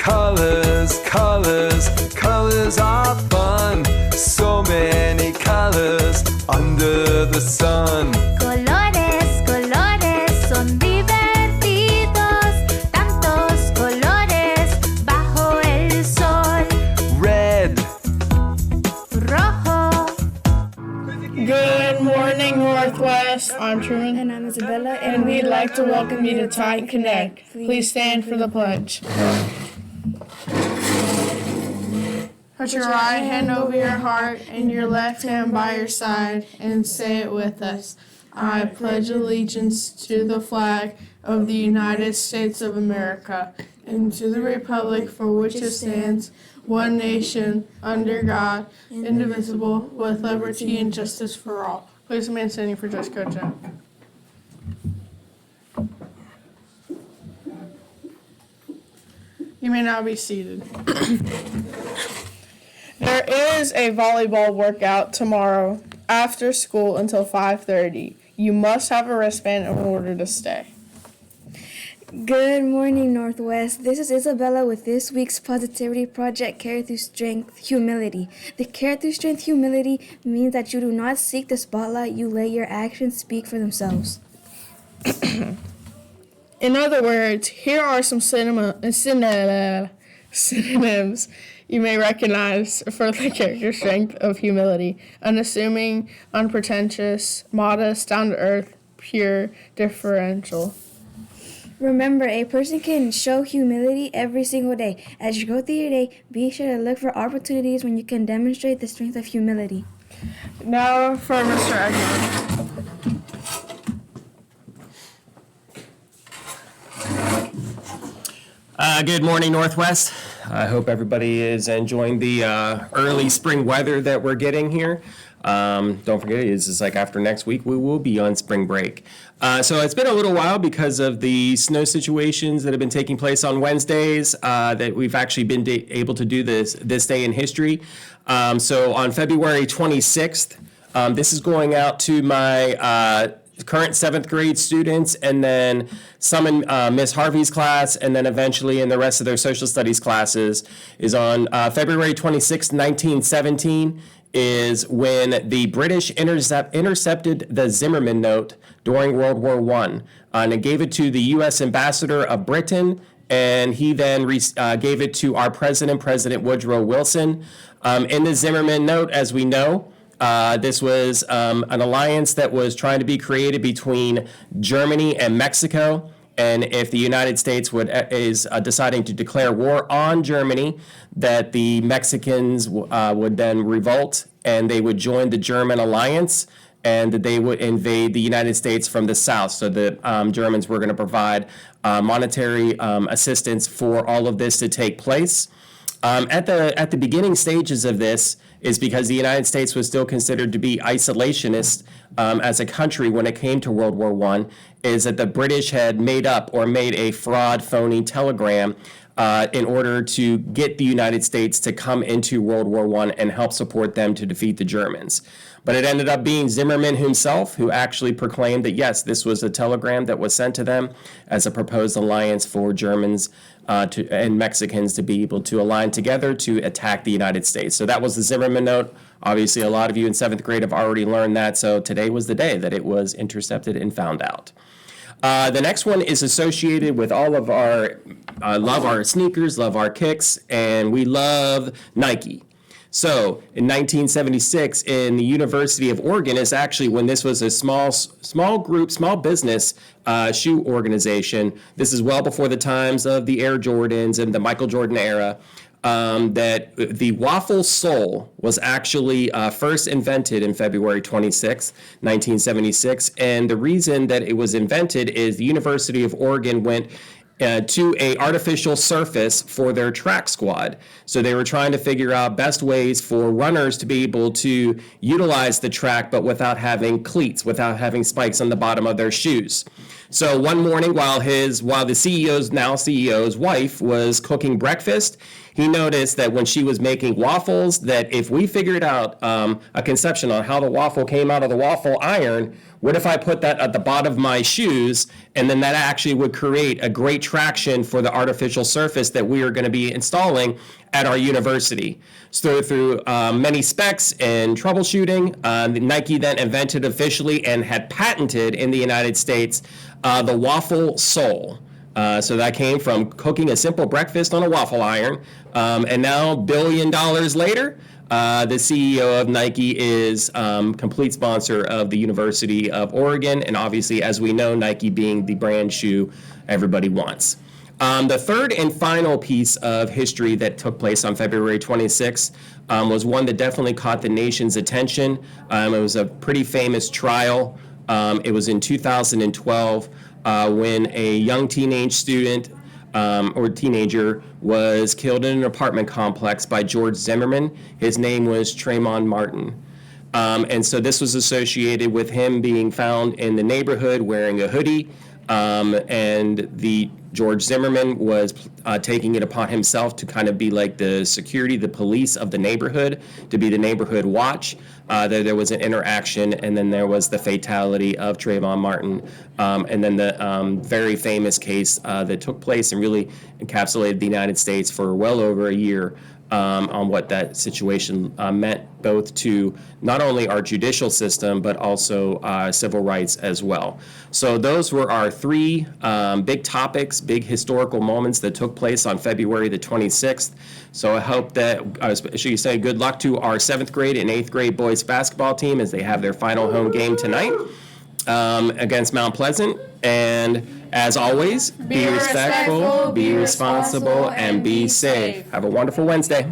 Colors, colors, colors are fun. So many colors under the sun. Colores, colores son divertidos. Tantos colores bajo el sol. Red, Rojo, Good morning, Northwest. I'm Truman. And I'm Isabella, And we'd like to welcome you to Titan Connect. Please stand for the pledge. Put your right hand over your heart and your left hand by your side and say it with us. I pledge allegiance to the flag of the United States of America and to the republic for which it stands, one nation, under God, indivisible, with liberty and justice for all. Please remain standing for dress code check. You may now be seated. There is a volleyball workout tomorrow after school until 5:30. You must have a wristband in order to stay. Good morning, Northwest. This is Isabella with this week's Positivity Project, Care Through Strength, Humility. The Care Through Strength, Humility means that you do not seek the spotlight, you let your actions speak for themselves. In other words, here are some synonyms you may recognize for the character strength of humility: unassuming, unpretentious, modest, down-to-earth, pure, differential. Remember, a person can show humility every single day. As you go through your day, be sure to look for opportunities when you can demonstrate the strength of humility. Now for Mr. Eggman. Good morning, Northwest. I hope everybody is enjoying the early spring weather that we're getting here. Don't forget, it's like after next week, we will be on spring break. So it's been a little while because of the snow situations that have been taking place on Wednesdays that we've actually been able to do this day in history. So on February 26th, this is going out to my current 7th grade students, and then some in Miss Harvey's class, and then eventually in the rest of their social studies classes, is on February 26, 1917, is when the British intercepted the Zimmerman Note during World War I, and it gave it to the U.S. ambassador of Britain, and he then gave it to our President Woodrow Wilson. In the Zimmerman Note, as we know, this was an alliance that was trying to be created between Germany and Mexico. And if the United States is deciding to declare war on Germany, that the Mexicans would then revolt and they would join the German alliance, and that they would invade the United States from the south. So the Germans were going to provide monetary assistance for all of this to take place. At the beginning stages of this is because the United States was still considered to be isolationist as a country when it came to World War I, is that the British had made a fraud, phony telegram in order to get the United States to come into World War I and help support them to defeat the Germans. But it ended up being Zimmerman himself who actually proclaimed that, yes, this was a telegram that was sent to them as a proposed alliance for Germans and Mexicans to be able to align together to attack the United States. So that was the Zimmerman Note. Obviously, a lot of you in 7th grade have already learned that. So today was the day that it was intercepted and found out. The next one is associated with all of our, love our sneakers, love our kicks, and we love Nike. So in 1976, in the University of Oregon, is actually when this was a small group, small business shoe organization. This is well before the times of the Air Jordans and the Michael Jordan era. That the waffle sole was actually first invented in February 26, 1976. And the reason that it was invented is the University of Oregon went to a artificial surface for their track squad. So they were trying to figure out best ways for runners to be able to utilize the track, but without having cleats, without having spikes on the bottom of their shoes. So one morning while the CEO's wife was cooking breakfast, he noticed that when she was making waffles, that if we figured out a conception on how the waffle came out of the waffle iron, what if I put that at the bottom of my shoes, and then that actually would create a great traction for the artificial surface that we are going to be installing at our university. So through many specs and troubleshooting, Nike then invented officially and had patented in the United States the waffle sole. So that came from cooking a simple breakfast on a waffle iron. And now, $1 billion later, the CEO of Nike is complete sponsor of the University of Oregon. And obviously, as we know, Nike being the brand shoe everybody wants. The third and final piece of history that took place on February 26th was one that definitely caught the nation's attention. It was a pretty famous trial. It was in 2012 when a young teenage student or teenager was killed in an apartment complex by George Zimmerman. His name was Trayvon Martin. And so this was associated with him being found in the neighborhood wearing a hoodie. And the George Zimmerman was taking it upon himself to kind of be like the security, the police of the neighborhood, to be the neighborhood watch. There was an interaction, and then there was the fatality of Trayvon Martin, and then the very famous case that took place and really encapsulated the United States for well over a year on what that situation meant both to not only our judicial system, but also civil rights as well. So those were our three big topics, big historical moments that took place on February the 26th. So I hope that, should you say good luck to our 7th grade and 8th grade boys basketball team as they have their final home game tonight against Mount Pleasant. And as always, be respectful, be responsible, and be safe. Have a wonderful Wednesday.